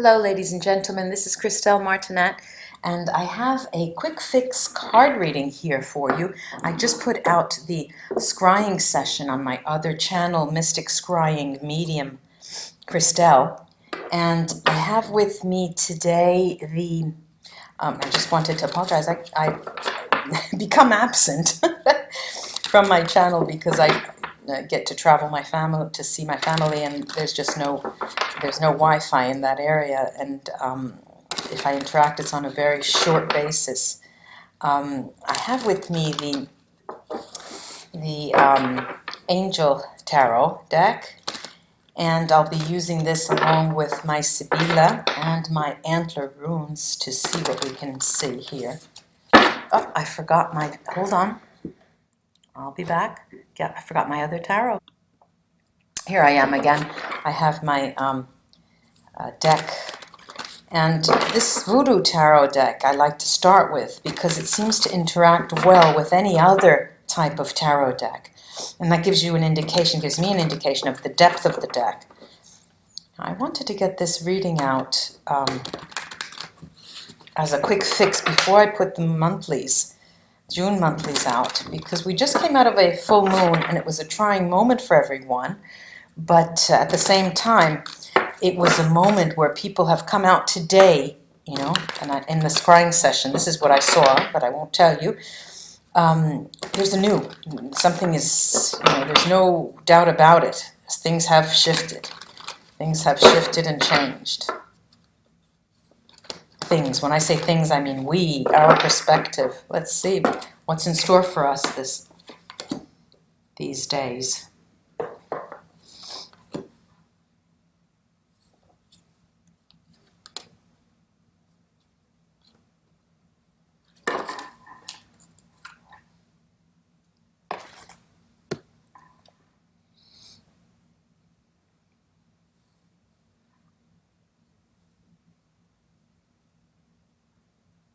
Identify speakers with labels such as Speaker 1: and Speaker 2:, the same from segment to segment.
Speaker 1: Hello, ladies and gentlemen. This is Christelle Martinette, and I have a quick fix card reading here for you. I just put out the scrying session on my other channel, Mystic Scrying Medium, Christelle, and I have with me today the. I just wanted to apologize. I become absent from my channel because I get to travel my family to see my family, and there's no Wi-Fi in that area, and if I interact, it's on a very short basis. I have with me the Angel Tarot deck, and I'll be using this along with my Sibylla and my Antler runes to see what we can see here. Oh, I forgot my, hold on, I'll be back. Yeah, I forgot my other tarot. Here I am again. I have my deck, and this Voodoo Tarot deck I like to start with because it seems to interact well with any other type of tarot deck, and that gives you an indication, gives me an indication of the depth of the deck. I wanted to get this reading out as a quick fix before I put the monthlies, June monthlies out, because we just came out of a full moon and it was a trying moment for everyone, but at the same time it was a moment where people have come out today, you know, and in the scrying session, this is what I saw, but I won't tell you. There's something is, you know, there's no doubt about it. Things have shifted. Things have shifted and changed. Things, when I say things, I mean we, our perspective. Let's see what's in store for us these days.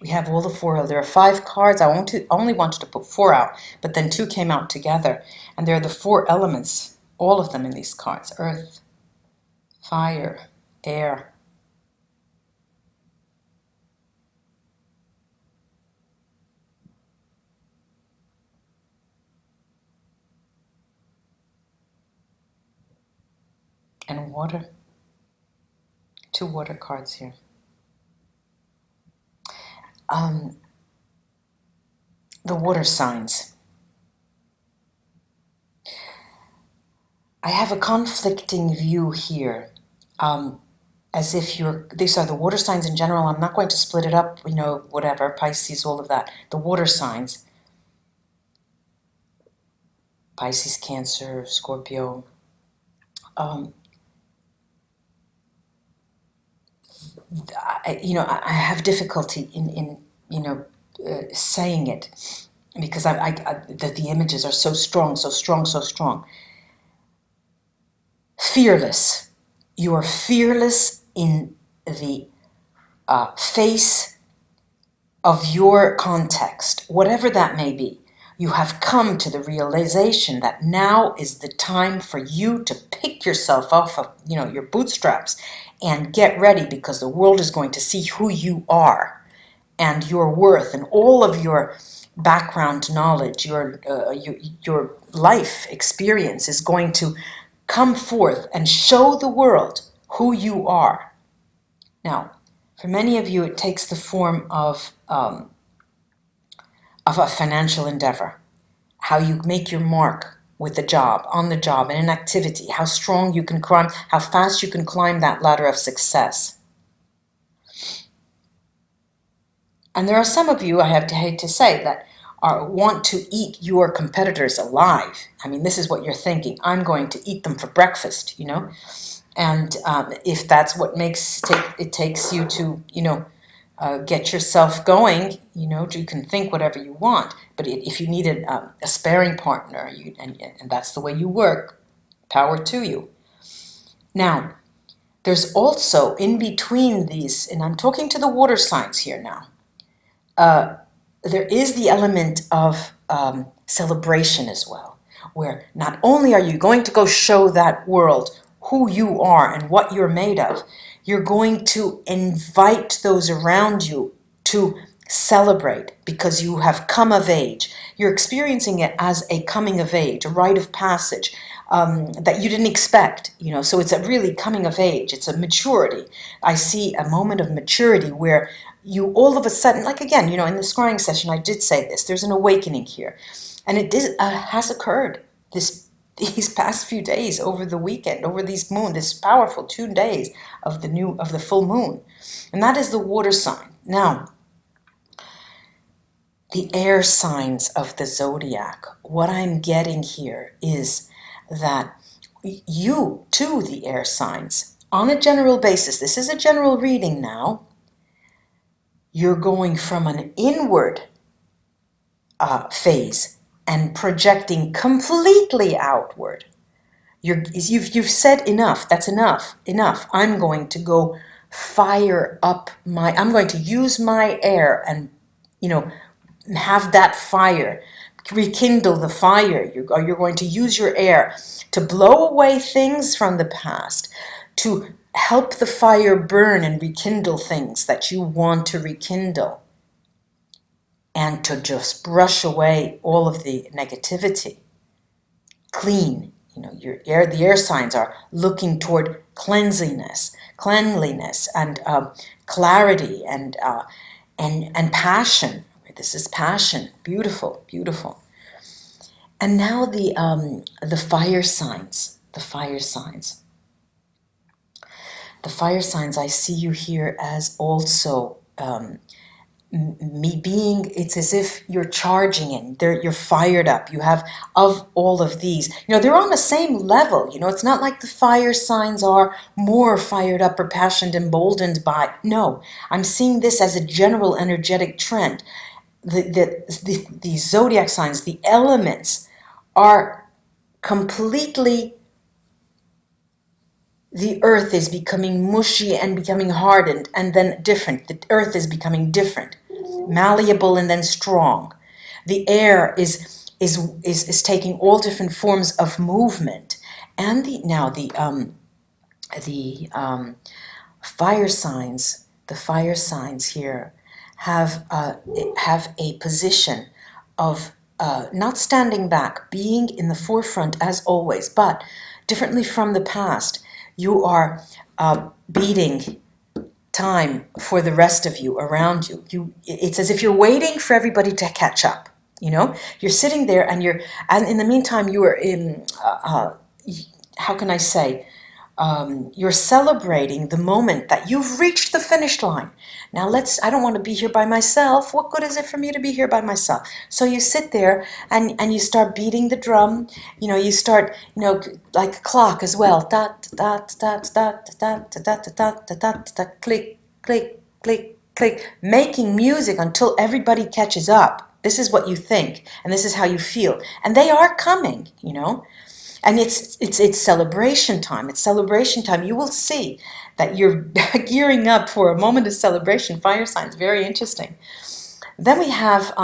Speaker 1: We have all the four. There are 5 cards. I only wanted to put 4 out, but then 2 came out together. And there are the 4 elements, all of them in these cards: earth, fire, air. And water. 2 water cards here. The water signs. I have a conflicting view here, as if these are the water signs in general. I'm not going to split it up, you know, whatever, Pisces, all of that. The water signs. Pisces, Cancer, Scorpio. I have difficulty in saying it because the images are so strong, so strong, so strong. Fearless. You are fearless in the face of your context, whatever that may be. You have come to the realization that now is the time for you to pick yourself off of, your bootstraps and get ready, because the world is going to see who you are and your worth and all of your background knowledge, your life experience is going to come forth and show the world who you are. Now, for many of you, it takes the form of a financial endeavor, how you make your mark with the job, on the job, in an activity, how strong you can climb, how fast you can climb that ladder of success. And there are some of you, I hate to say, that want to eat your competitors alive. I mean, this is what you're thinking. I'm going to eat them for breakfast, And if that's what it takes you to, get yourself going, you can think whatever you want. But if you need a sparring partner, and that's the way you work, power to you. Now, there's also in between these, and I'm talking to the water signs here now, there is the element of celebration as well, where not only are you going to go show that world who you are and what you're made of, You're going to invite those around you to celebrate because you have come of age. You're experiencing it as a coming of age, a rite of passage that you didn't expect, So it's a really coming of age. It's a maturity. I see a moment of maturity where you all of a sudden, like again, in the scrying session, I did say this. There's an awakening here, and it has occurred these past few days over the weekend, over this powerful 2 days of the full moon, and that is the water sign. Now, the air signs of the zodiac. What I'm getting here is that you, too, the air signs, on a general basis, this is a general reading now, you're going from an inward phase and projecting completely outward. You've said enough. That's enough. I'm going to go I'm going to use my air and, have that fire, rekindle the fire. You're going to use your air to blow away things from the past, to help the fire burn and rekindle things that you want to rekindle, and to just brush away all of the negativity. Clean. The air signs are looking toward cleanliness, and clarity, and passion. This is passion. Beautiful, beautiful. And now the fire signs. The fire signs. The fire signs. I see you here as also it's as if you're charging in. You're fired up. You have of all of these. They're on the same level. It's not like the fire signs are more fired up or passionate, emboldened by. No, I'm seeing this as a general energetic trend. The zodiac signs, the elements are completely. The earth is becoming mushy and becoming hardened and then different. The earth is becoming different, malleable and then strong. The air is taking all different forms of movement, and the fire signs. The fire signs here have a position of not standing back, being in the forefront as always, but differently from the past. You are beating time for the rest of you around you. It's as if you're waiting for everybody to catch up. You're sitting there, and in the meantime, you are in. How can I say? You're celebrating the moment that you've reached the finish line. Now I don't want to be here by myself. What good is it for me to be here by myself? So you sit there and you start beating the drum. You start, like a clock as well. Dot, dot, dot, dot, dot, dot, dot, dot, dot, click, click, click, click, making music until everybody catches up. This is what you think, and this is how you feel. And they are coming, And it's celebration time. It's celebration time. You will see that you're gearing up for a moment of celebration. Fire signs, very interesting. Then we have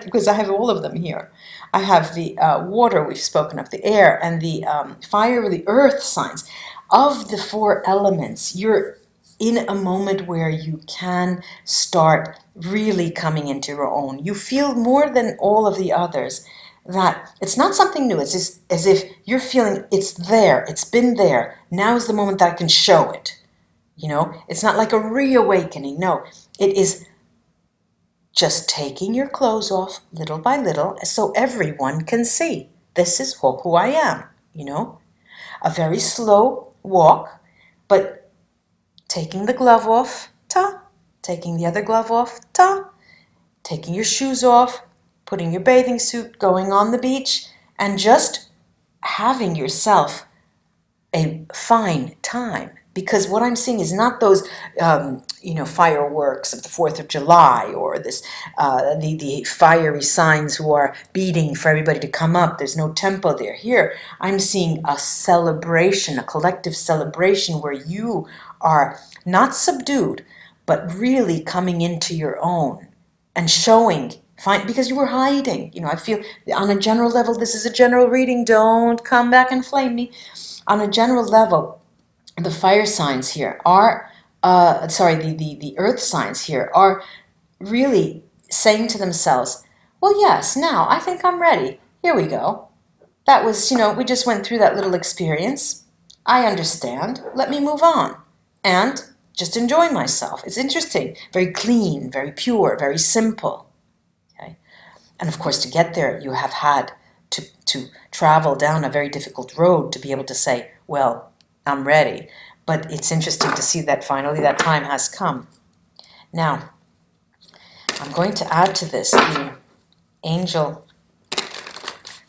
Speaker 1: because I have all of them here. I have the water we've spoken of, the air, and the fire, the earth signs. Of the 4 elements, you're in a moment where you can start really coming into your own. You feel more than all of the others that it's not something new. It's just as if you're feeling it's there. It's been there. Now is the moment that I can show it. It's not like a reawakening. No, it is just taking your clothes off little by little so everyone can see. This is who I am, A very slow walk, but taking the glove off, taking the other glove off, taking your shoes off, putting your bathing suit, going on the beach, and just having yourself a fine time. Because what I'm seeing is not those, fireworks of the 4th of July or this, the fiery signs who are beating for everybody to come up. There's no tempo there. Here, I'm seeing a celebration, a collective celebration where you are not subdued, but really coming into your own and showing. Because you were hiding. I feel on a general level, this is a general reading. Don't come back and flame me. On a general level, the fire signs here are, the earth signs here are really saying to themselves, well, yes, now I think I'm ready. Here we go. That was, we just went through that little experience. I understand. Let me move on and just enjoy myself. It's interesting. Very clean, very pure, very simple. Okay? And of course, to get there, you have had to travel down a very difficult road to be able to say, well, I'm ready. But it's interesting to see that finally that time has come. Now, I'm going to add to this the Angel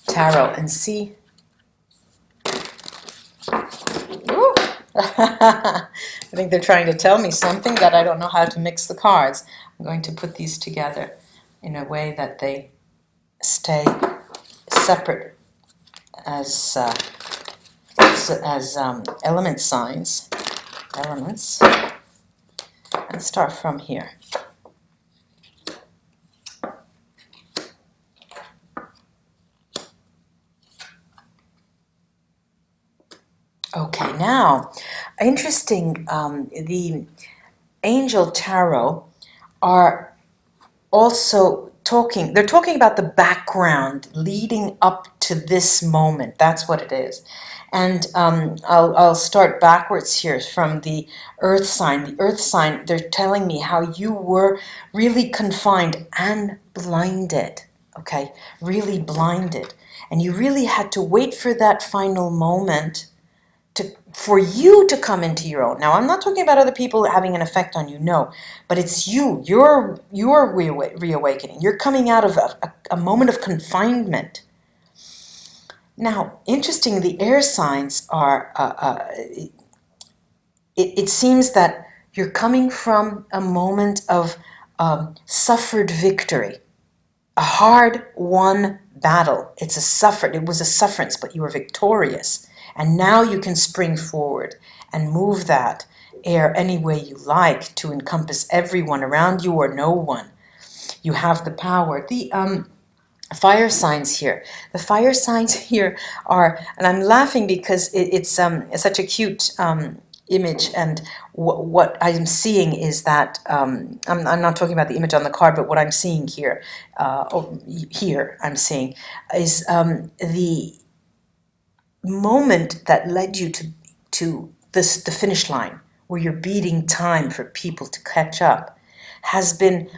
Speaker 1: Tarot and see. I think they're trying to tell me something that I don't know how to mix the cards. I'm going to put these together in a way that they stay separate as element signs. Elements. Let's start from here. Okay, now, interesting, the Angel Tarot are also they're talking about the background leading up to this moment. That's what it is. And I'll start backwards here from the earth sign. The earth sign, they're telling me how you were really confined and blinded, okay? Really blinded. And you really had to wait for that final moment for you to come into your own. Now, I'm not talking about other people having an effect on you, no, but it's you. You're reawakening. You're coming out of a moment of confinement. Now, interesting, the air signs are, it seems that you're coming from a moment of suffered victory, a hard-won battle. It was a sufferance, but you were victorious. And now you can spring forward and move that air any way you like to encompass everyone around you or no one. You have the power. The fire signs here. The fire signs here are, and I'm laughing because it's such a cute image, and what I'm seeing is that I'm not talking about the image on the card, but what I'm seeing here, I'm seeing is the moment that led you to the finish line, where you're beating time for people to catch up, has been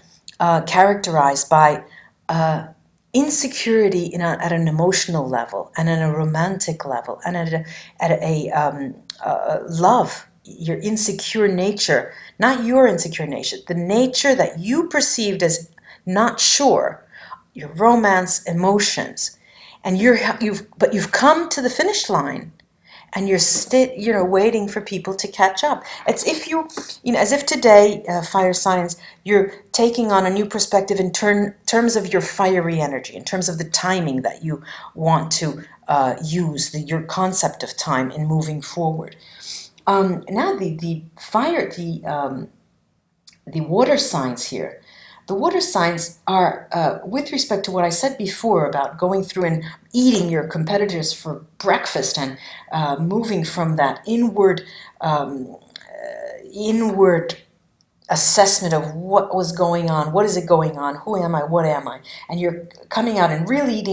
Speaker 1: characterized by insecurity at an emotional level, and at a romantic level, and at a love. Your insecure nature, not your insecure nature, the nature that you perceived as not sure, your romance, emotions. And you've come to the finish line, and you're waiting for people to catch up. It's as if today, fire signs, you're taking on a new perspective in terms of your fiery energy, in terms of the timing that you want to use, your concept of time in moving forward. Now the water signs here. The water signs are, with respect to what I said before about going through and eating your competitors for breakfast and moving from that inward assessment of what was going on, what is it going on, who am I, what am I, and you're coming out and really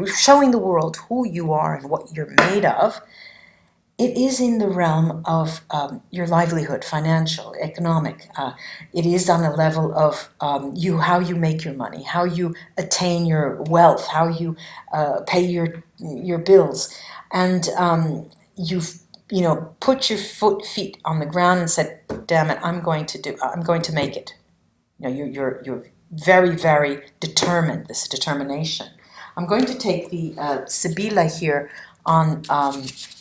Speaker 1: showing the world who you are and what you're made of. It is in the realm of your livelihood, financial, economic. It is on a level of how you make your money, how you attain your wealth, how you pay your bills, and you've put your feet on the ground and said, "Damn it, I'm going to make it." You're very, very determined. This determination. I'm going to take the Sibila here on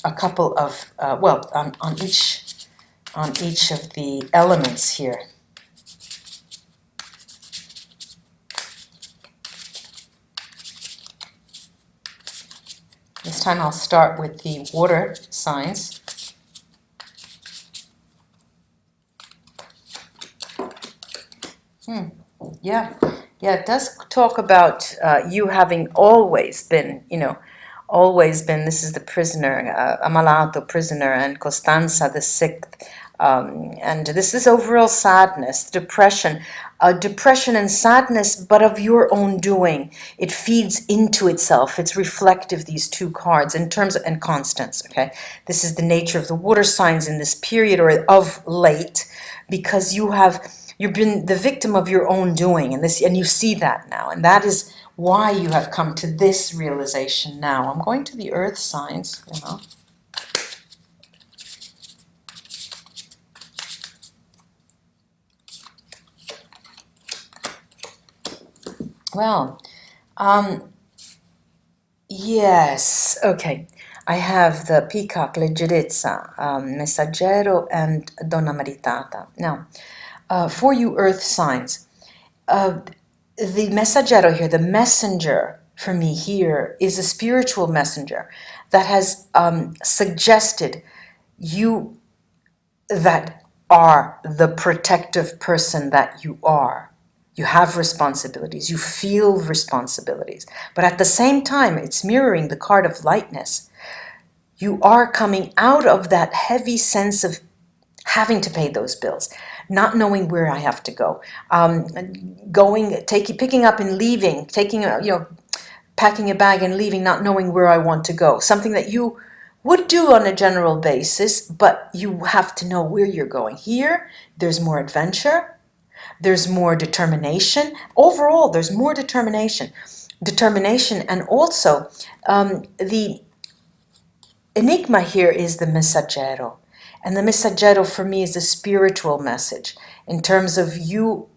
Speaker 1: a couple of on each of the elements here. This time I'll start with the water signs. Yeah, it does talk about you having always been, always been, this is the prisoner, Amalato, prisoner, and Costanza, the sick. And this is overall sadness, depression and sadness, but of your own doing. It feeds into itself. It's reflective, these two cards, in terms of, and constants, okay? This is the nature of the water signs in this period, or of late, because you've been the victim of your own doing, and you see that now, and that is why you have come to this realization now. I'm going to the earth signs, Well, yes, okay. I have the peacock, leggerezza, messaggero, and donna maritata. Now, for you earth signs, the messaggero here, the messenger for me here, is a spiritual messenger that has suggested you that are the protective person that you are. You have responsibilities, you feel responsibilities, but at the same time, it's mirroring the card of lightness. You are coming out of that heavy sense of having to pay those bills, not knowing where I have to go, picking up and leaving, packing a bag and leaving, not knowing where I want to go. Something that you would do on a general basis, but you have to know where you're going. Here, there's more adventure. There's more determination. Overall, there's more determination. And also, the enigma here is the messaggero. And the messaggero for me is a spiritual message in terms of you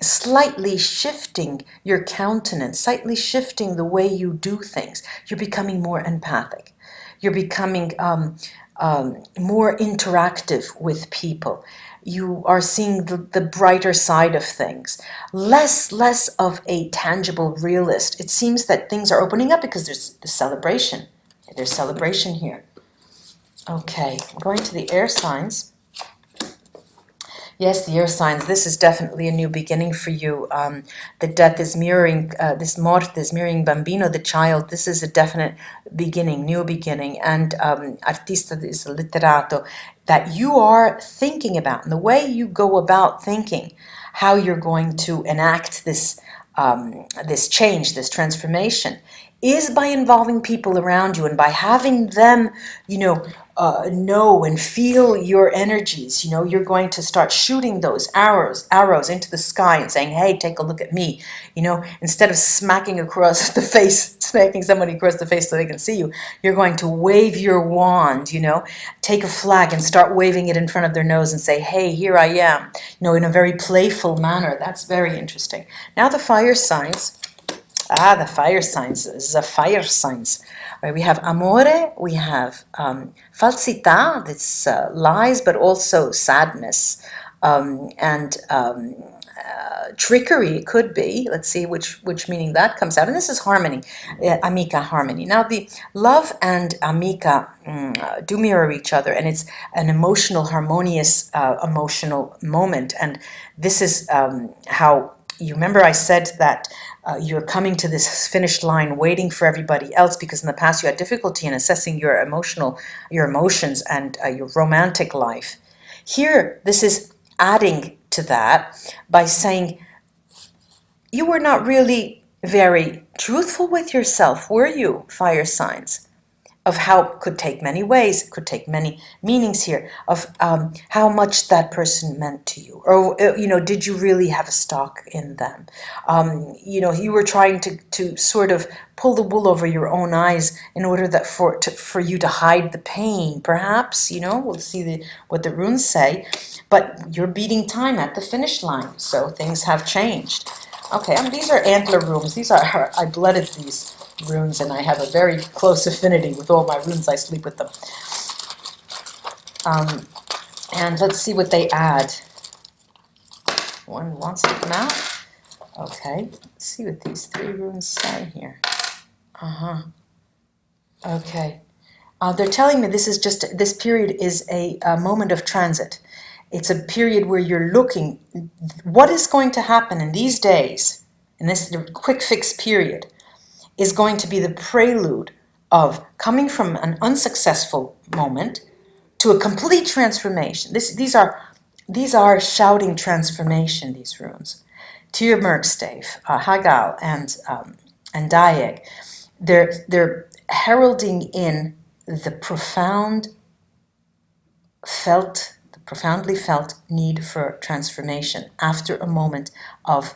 Speaker 1: slightly shifting your countenance, slightly shifting the way you do things. You're becoming more empathic. You're becoming more interactive with people. You are seeing the brighter side of things. Less of a tangible realist. It seems that things are opening up because there's the celebration. There's celebration here. Okay, going to the air signs. Yes, the air signs, this is definitely a new beginning for you. The death is mirroring, this morte is mirroring bambino, the child. This is a definite beginning, new beginning. And artista is letterato, that you are thinking about, and the way you go about thinking, how you're going to enact this change, this transformation, is by involving people around you and by having them, know and feel your energies. You're going to start shooting those arrows into the sky and saying, hey, take a look at me. Instead of smacking somebody across the face so they can see you, you're going to wave your wand, take a flag and start waving it in front of their nose and say, hey, here I am, in a very playful manner. That's very interesting. Now the fire signs. The fire signs, the fire signs. Right, we have amore, we have falsità, that's lies, but also sadness, and trickery could be. Let's see which meaning that comes out. And this is harmony, amica, harmony. Now the love and amica do mirror each other, and it's an emotional, harmonious, emotional moment. And this is how, you remember I said that you're coming to this finish line waiting for everybody else, because in the past you had difficulty in assessing your emotions and your romantic life. Here, this is adding to that by saying you were not really very truthful with yourself, were you, fire signs? Of how it could take many ways, it could take many meanings here, of how much that person meant to you. Or, did you really have a stock in them? You were trying to sort of pull the wool over your own eyes in order that for you to hide the pain, perhaps, we'll see what the runes say. But you're beating time at the finish line, so things have changed. Okay, these are antler runes. I blooded these runes, and I have a very close affinity with all my runes. I sleep with them. And let's see what they add. One wants to come out. Okay, let's see what these three runes say here. Okay. They're telling me this period is a moment of transit. It's a period where you're looking, what is going to happen in these days, in this quick fix period, is going to be the prelude of coming from an unsuccessful moment to a complete transformation. These are shouting transformation, these runes. Tyr Merkstave, Hagal, and Dayeg, they're heralding in the profoundly felt need for transformation after a moment of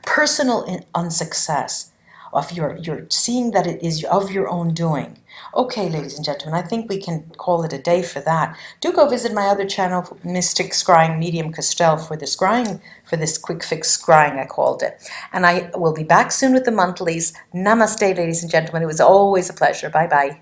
Speaker 1: personal unsuccess, of you're seeing that it is of your own doing. Okay, ladies and gentlemen, I think we can call it a day for that. Do go visit my other channel, Mystic Scrying Medium Christelle, for the scrying, for this quick fix scrying, I called it. And I will be back soon with the monthlies. Namaste, ladies and gentlemen. It was always a pleasure. Bye-bye.